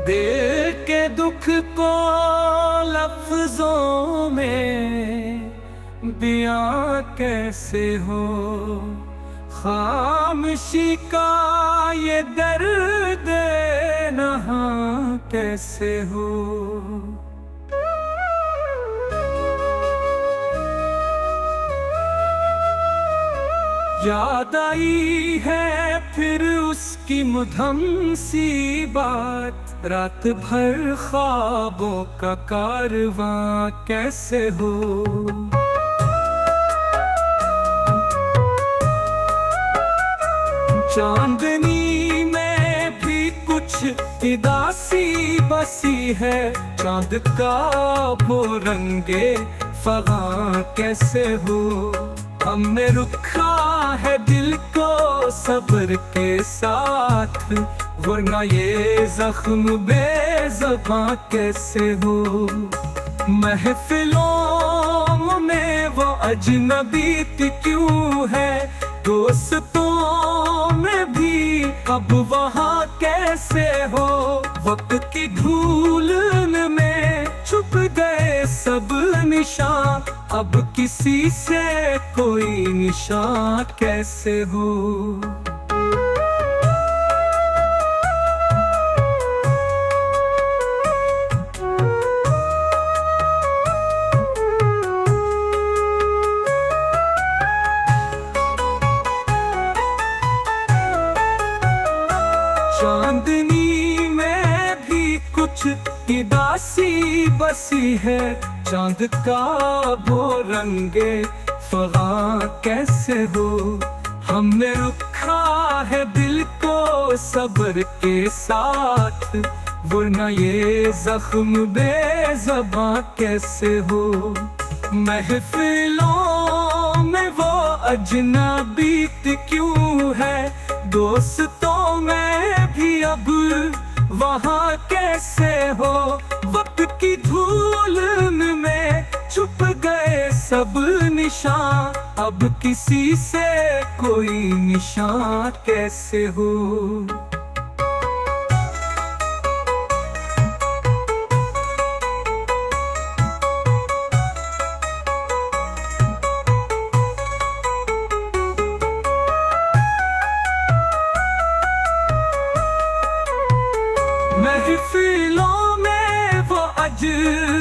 दिल के दुख को लफ्जों में बयां कैसे हो, खामोशी का ये दर्द नहां कैसे हो। याद आई है फिर उसकी मुधम सी बात, रात भर ख्वाबों का कारवां कैसे हो। चांदनी में भी कुछ उदासी बसी है, चांद का वो रंगे फगां कैसे हो। हमने रुखा है दिल को सब्र के साथ, वरना ये जख्म बेज़बां कैसे हो। महफिलों में वो अजनबी क्यों है, दोस्तों में भी अब वहाँ कैसे हो। वक्त की धूल में छुप गए सब निशान, अब किसी से कोई निशान कैसे हो। चांदनी में भी कुछ उदासी बसी है, चांद का वो रंगे फगां कैसे हो। हमने रुखा है दिल को सब्र के साथ, वरना ये जख्म बेज़बां कैसे हो। महफिलों में वो अजनबी क्यों है, दोस्तों में भी अब वहाँ कैसे हो। वक्त की धूल में छुप गए सब निशान, अब किसी से कोई निशान कैसे हो। महफिलों में वो अजनबी